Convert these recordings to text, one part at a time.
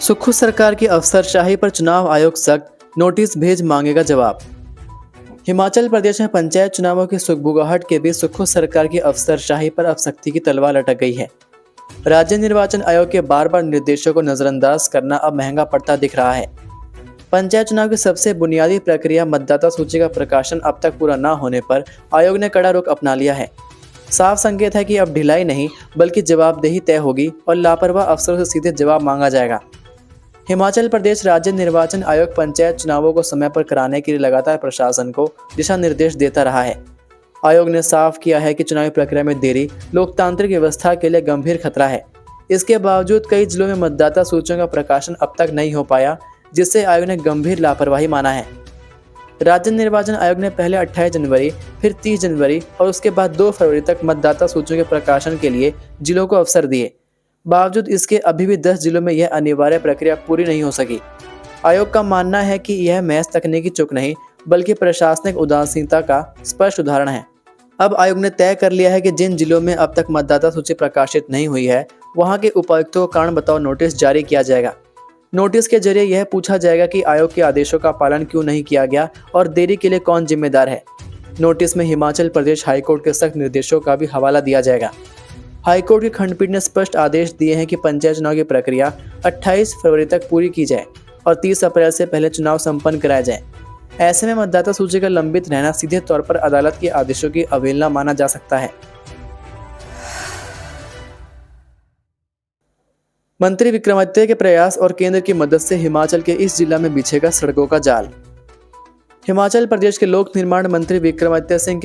सुक्खू सरकार की अफसरशाही पर चुनाव आयोग सख्त, नोटिस भेज मांगेगा जवाब। हिमाचल प्रदेश में पंचायत चुनावों की सुगबुगाहट के बीच सुक्खू सरकार की अफसरशाही पर अब सख्ती की तलवार लटक गई है। राज्य निर्वाचन आयोग के बार बार निर्देशों को नजरअंदाज करना अब महंगा पड़ता दिख रहा है। पंचायत चुनाव की सबसे बुनियादी प्रक्रिया मतदाता सूची का प्रकाशन अब तक पूरा न होने पर आयोग ने कड़ा रुख अपना लिया है। साफ संकेत है कि अब ढिलाई नहीं बल्कि जवाबदेही तय होगी और लापरवाह अफसरों से सीधे जवाब मांगा जाएगा। हिमाचल प्रदेश राज्य निर्वाचन आयोग पंचायत चुनावों को समय पर कराने के लिए लगातार प्रशासन को दिशा निर्देश देता रहा है। आयोग ने साफ किया है कि चुनावी प्रक्रिया में देरी लोकतांत्रिक व्यवस्था के लिए गंभीर खतरा है। इसके बावजूद कई जिलों में मतदाता सूचियों का प्रकाशन अब तक नहीं हो पाया, जिससे आयोग ने गंभीर लापरवाही माना है। राज्य निर्वाचन आयोग ने पहले 28 जनवरी, फिर 30 जनवरी और उसके बाद 2 फरवरी तक मतदाता सूचियों के प्रकाशन के लिए जिलों को अवसर दिए। बावजूद इसके अभी भी 10 जिलों में यह अनिवार्य प्रक्रिया पूरी नहीं हो सकी। आयोग का मानना है कि यह महज तकनीकी चूक नहीं बल्कि प्रशासनिक उदासीनता का स्पष्ट उदाहरण है। अब आयोग ने तय कर लिया है कि जिन जिलों में अब तक मतदाता सूची प्रकाशित नहीं हुई है, वहां के उपायुक्तों को कारण बताओ नोटिस जारी किया जाएगा। नोटिस के जरिए यह पूछा जाएगा कि आयोग के आदेशों का पालन क्यों नहीं किया गया और देरी के लिए कौन जिम्मेदार है। नोटिस में हिमाचल प्रदेश हाईकोर्ट के सख्त निर्देशों का भी हवाला दिया जाएगा। हाईकोर्ट की खंडपीठ ने स्पष्ट आदेश दिए हैं कि पंचायत चुनाव की प्रक्रिया 28 फरवरी तक पूरी की जाए और 30 अप्रैल से पहले चुनाव संपन्न कराया जाए। ऐसे में मतदाता सूची का लंबित रहना सीधे तौर पर अदालत के आदेशों की अवहेलना माना जा सकता है। मंत्री विक्रमादित्य के प्रयास और केंद्र की मदद से हिमाचल के इस जिला में बिछेगा सड़कों का जाल। हिमाचल प्रदेश के लोक निर्माण मंत्री विक्रमादित्य सिंह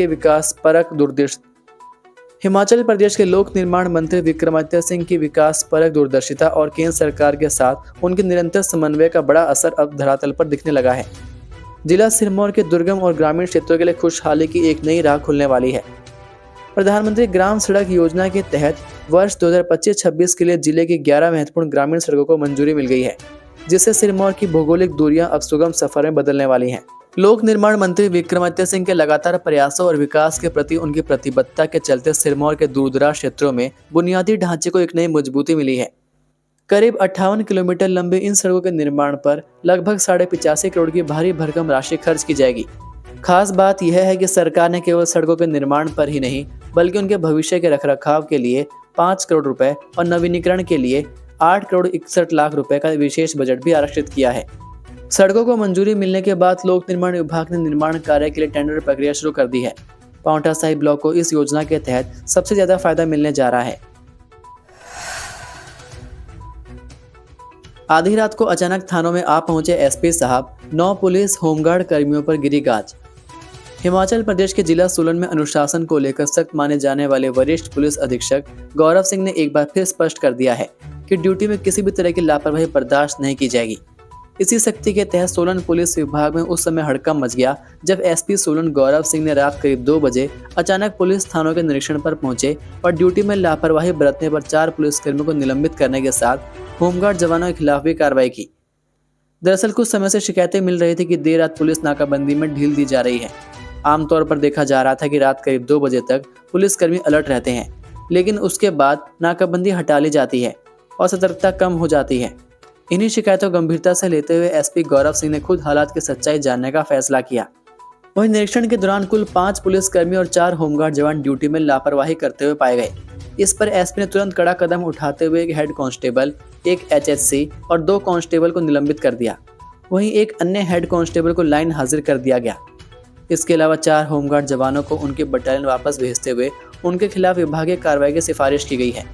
की विकासपरक दूरदर्शिता और केंद्र सरकार के साथ उनके निरंतर समन्वय का बड़ा असर अब धरातल पर दिखने लगा है। जिला सिरमौर के दुर्गम और ग्रामीण क्षेत्रों के लिए खुशहाली की एक नई राह खुलने वाली है। प्रधानमंत्री ग्राम सड़क योजना के तहत वर्ष 2025-26 के लिए जिले की 11 महत्वपूर्ण ग्रामीण सड़कों को मंजूरी मिल गई है, जिससे सिरमौर की भौगोलिक दूरियां अब सुगम सफर में बदलने वाली हैं। लोक निर्माण मंत्री विक्रमादित्य सिंह के लगातार प्रयासों और विकास के प्रति उनकी प्रतिबद्धता के चलते सिरमौर के दूरदराज क्षेत्रों में बुनियादी ढांचे को एक नई मजबूती मिली है। करीब 58 किलोमीटर लंबे इन सड़कों के निर्माण पर लगभग 85.5 करोड़ की भारी भरकम राशि खर्च की जाएगी। खास बात यह है कि सरकार ने केवल सड़कों के निर्माण पर ही नहीं बल्कि उनके भविष्य के रखरखाव के लिए 5 करोड़ रुपए और नवीनीकरण के लिए 8 करोड़ 61 लाख रुपए का विशेष बजट भी आरक्षित किया है। सड़कों को मंजूरी मिलने के बाद लोक निर्माण विभाग ने निर्माण कार्य के लिए टेंडर प्रक्रिया शुरू कर दी है। पांवटा साहिब ब्लॉक को इस योजना के तहत सबसे ज्यादा फायदा मिलने जा रहा है। आधी रात को अचानक थानों में आ पहुंचे एसपी साहब, 9 पुलिस होमगार्ड कर्मियों पर गिरी गाज। हिमाचल प्रदेश के जिला सोलन में अनुशासन को लेकर सख्त माने जाने वाले वरिष्ठ पुलिस अधीक्षक गौरव सिंह ने एक बार फिर स्पष्ट कर दिया है कि ड्यूटी में किसी भी तरह की लापरवाही बर्दाश्त नहीं की जाएगी। इसी सख्ती के तहत सोलन पुलिस विभाग में उस समय हड़कंप मच गया जब एसपी सोलन गौरव सिंह ने रात करीब 2 बजे अचानक पुलिस थानों के निरीक्षण पर पहुंचे और ड्यूटी में लापरवाही बरतने पर 4 पुलिसकर्मियों को निलंबित करने के साथ होमगार्ड जवानों के खिलाफ भी कार्रवाई की। दरअसल कुछ समय से शिकायतें मिल रही थी कि देर रात पुलिस नाकाबंदी में ढील दी जा रही है। आमतौर पर देखा जा रहा था कि रात करीब 2 बजे तक पुलिसकर्मी अलर्ट रहते हैं, लेकिन उसके बाद नाकाबंदी हटा ली जाती है और सतर्कता कम हो जाती है। इन्हीं शिकायतों गंभीरता से लेते हुए एसपी गौरव सिंह ने खुद हालात की सच्चाई जानने का फैसला किया। वहीं निरीक्षण के दौरान कुल 5 पुलिसकर्मी और 4 होमगार्ड जवान ड्यूटी में लापरवाही करते हुए पाए गए। इस पर एसपी ने तुरंत कड़ा कदम उठाते हुए एक हेड कांस्टेबल, एक एचएससी और 2 कांस्टेबल को निलंबित कर दिया। वहीं एक अन्य हेड कांस्टेबल को लाइन हाजिर कर दिया गया। इसके अलावा 4 होमगार्ड जवानों को उनके बटालियन वापस भेजते हुए उनके खिलाफ विभागीय कार्रवाई की सिफारिश की गई है।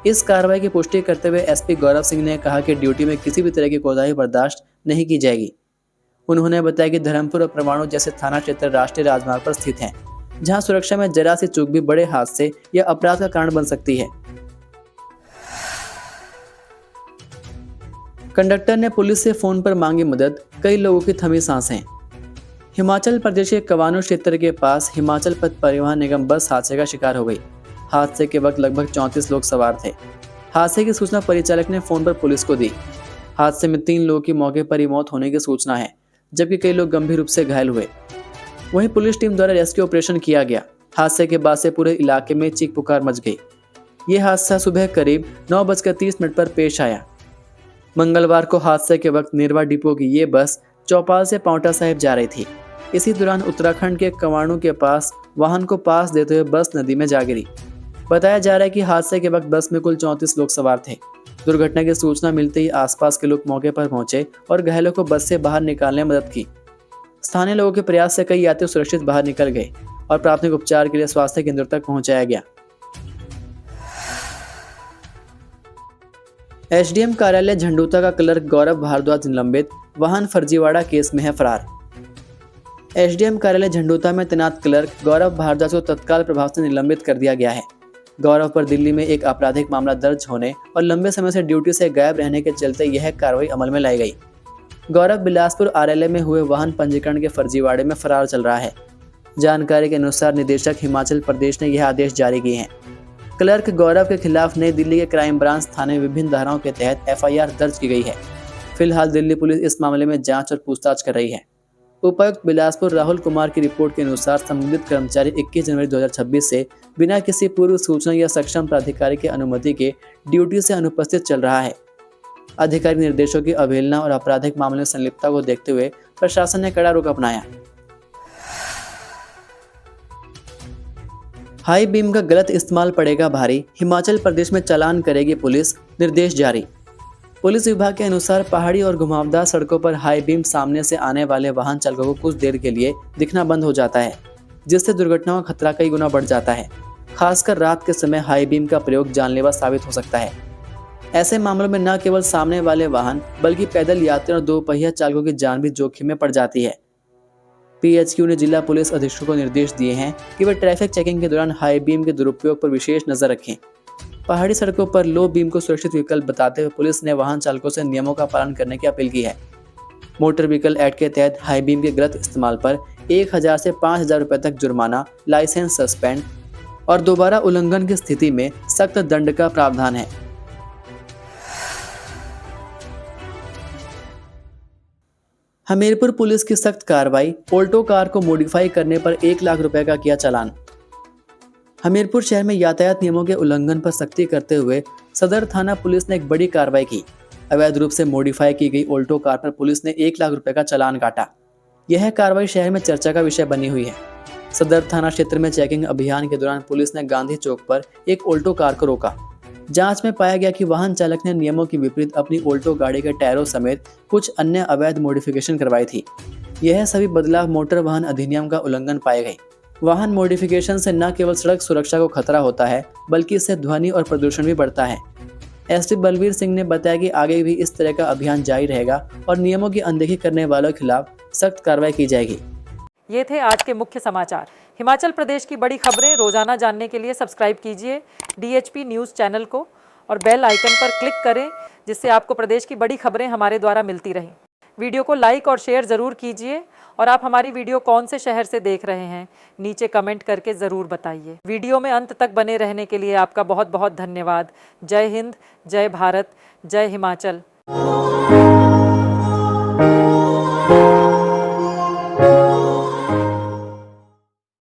इस कार्रवाई की पुष्टि करते हुए एसपी गौरव सिंह ने कहा कि ड्यूटी में किसी भी तरह की कोताही बर्दाश्त नहीं की जाएगी। उन्होंने बताया कि धर्मपुर और परमाणु जैसे थाना क्षेत्र राष्ट्रीय राजमार्ग पर स्थित हैं, जहां सुरक्षा में जरा सी चूक भी बड़े हादसे या अपराध का कारण बन सकती है। कंडक्टर ने पुलिस से फोन पर मांगी मदद, कई लोगों की थमी सांसें। हिमाचल प्रदेश के कवानू क्षेत्र के पास हिमाचल पथ परिवहन निगम बस हादसे का शिकार हो गई। हादसे के वक्त लगभग 34 लोग सवार थे। हादसे की सूचना परिचालक ने फोन पर पुलिस को दी। हादसे में 3 लोगों की मौके पर ही मौत होने की सूचना है, जबकि कई लोग गंभीर रूप से घायल हुए। वहीं पुलिस टीम द्वारा रेस्क्यू ऑपरेशन किया गया। हादसे के बाद से पूरे इलाके में चीख पुकार मच गई। ये हादसा सुबह करीब 9:30 पर पेश आया। मंगलवार को हादसे के वक्त नेरवा डिपो की ये बस चौपाल से पांवटा साहिब जा रही थी। इसी दौरान उत्तराखंड के कवाणू के पास वाहन को पास देते हुए बस नदी में जा गिरी। बताया जा रहा है कि हादसे के वक्त बस में कुल 34 लोग सवार थे। दुर्घटना की सूचना मिलते ही आसपास के लोग मौके पर पहुंचे और घायलों को बस से बाहर निकालने में मदद की। स्थानीय लोगों के प्रयास से कई यात्री सुरक्षित बाहर निकल गए और प्राथमिक उपचार के लिए स्वास्थ्य केंद्र तक पहुंचाया गया। एसडीएम कार्यालय झंडूता का क्लर्क गौरव भारद्वाज निलंबित, वाहन फर्जीवाड़ा केस में है फरार। एसडीएम कार्यालय झंडूता में तैनात क्लर्क गौरव भारद्वाज को तत्काल प्रभाव से निलंबित कर दिया गया है। गौरव पर दिल्ली में एक आपराधिक मामला दर्ज होने और लंबे समय से ड्यूटी से गायब रहने के चलते यह कार्रवाई अमल में लाई गई। गौरव बिलासपुर आरएलए में हुए वाहन पंजीकरण के फर्जीवाड़े में फरार चल रहा है। जानकारी के अनुसार निदेशक हिमाचल प्रदेश ने यह आदेश जारी किए हैं। क्लर्क गौरव के खिलाफ नई दिल्ली के क्राइम ब्रांच थाने में विभिन्न धाराओं के तहत एफआईआर दर्ज की गई है। फिलहाल दिल्ली पुलिस इस मामले में जांच और पूछताछ कर रही है। उपायुक्त बिलासपुर राहुल कुमार की रिपोर्ट के अनुसार संबंधित कर्मचारी 21 जनवरी 2026 से बिना किसी पूर्व सूचना या सक्षम प्राधिकारी की अनुमति के ड्यूटी से अनुपस्थित चल रहा है। आधिकारिक निर्देशों की अवहेलना और आपराधिक मामले में संलिप्तता को देखते हुए प्रशासन ने कड़ा रुख अपनाया। हाई बीम का गलत इस्तेमाल पड़ेगा भारी, हिमाचल प्रदेश में चालान करेगी पुलिस, निर्देश जारी। पुलिस विभाग के अनुसार पहाड़ी और घुमावदार सड़कों पर हाई बीम सामने से आने वाले वाहन चालकों को कुछ देर के लिए दिखना बंद हो जाता है, जिससे दुर्घटनाओं का खतरा कई गुना बढ़ जाता है। खासकर रात के समय हाई बीम का प्रयोग जानलेवा साबित हो सकता है। ऐसे मामलों में न केवल सामने वाले वाहन बल्कि पैदल यात्रियों और दोपहिया चालकों की जान भी जोखिम में पड़ जाती है। पीएचक्यू ने जिला पुलिस अधीक्षकों को निर्देश दिए हैं कि वे ट्रैफिक चेकिंग के दौरान हाई बीम के दुरुपयोग पर विशेष नजर रखें। पहाड़ी सड़कों पर लो बीम को सुरक्षित विकल्प बताते हुए पुलिस ने वाहन चालकों से नियमों का पालन करने की अपील की है। मोटर व्हीकल एक्ट के तहत हाई बीम के गलत इस्तेमाल पर 1000 से 5000 रुपए तक जुर्माना, लाइसेंस सस्पेंड और दोबारा उल्लंघन की स्थिति में सख्त दंड का प्रावधान है। हमीरपुर पुलिस की सख्त कार्रवाई, ऑल्टो कार को मॉडिफाई करने पर 1 लाख रुपए का किया चालान। हमीरपुर शहर में यातायात नियमों के उल्लंघन पर सख्ती करते हुए सदर थाना पुलिस ने एक बड़ी कार्रवाई की। अवैध रूप से मॉडिफाई की गई ऑल्टो कार पर पुलिस ने 1 लाख रुपए का चालान काटा। यह कार्रवाई शहर में चर्चा का विषय बनी हुई है। सदर थाना क्षेत्र में चेकिंग अभियान के दौरान पुलिस ने गांधी चौक पर एक ऑल्टो कार को रोका। जांच में पाया गया कि वाहन चालक ने नियमों के विपरीत अपनी ऑल्टो गाड़ी के टायरों समेत कुछ अन्य अवैध मॉडिफिकेशन करवाई थी। यह सभी बदलाव मोटर वाहन अधिनियम का उल्लंघन पाए गए। वाहन मॉडिफिकेशन से न केवल सड़क सुरक्षा को खतरा होता है बल्कि इससे ध्वनि और प्रदूषण भी बढ़ता है। एसपी बलवीर सिंह ने बताया कि आगे भी इस तरह का अभियान जारी रहेगा और नियमों की अनदेखी करने वालों के खिलाफ सख्त कार्रवाई की जाएगी। ये थे आज के मुख्य समाचार। हिमाचल प्रदेश की बड़ी खबरें रोजाना जानने के लिए सब्सक्राइब कीजिए DHP न्यूज़ चैनल को और बेल आइकन पर क्लिक करें, जिससे आपको प्रदेश की बड़ी खबरें हमारे द्वारा मिलती रहें। वीडियो को लाइक और शेयर ज़रूर कीजिए और आप हमारी वीडियो कौन से शहर से देख रहे हैं नीचे कमेंट करके ज़रूर बताइए। वीडियो में अंत तक बने रहने के लिए आपका बहुत बहुत धन्यवाद। जय हिंद, जय भारत, जय हिमाचल।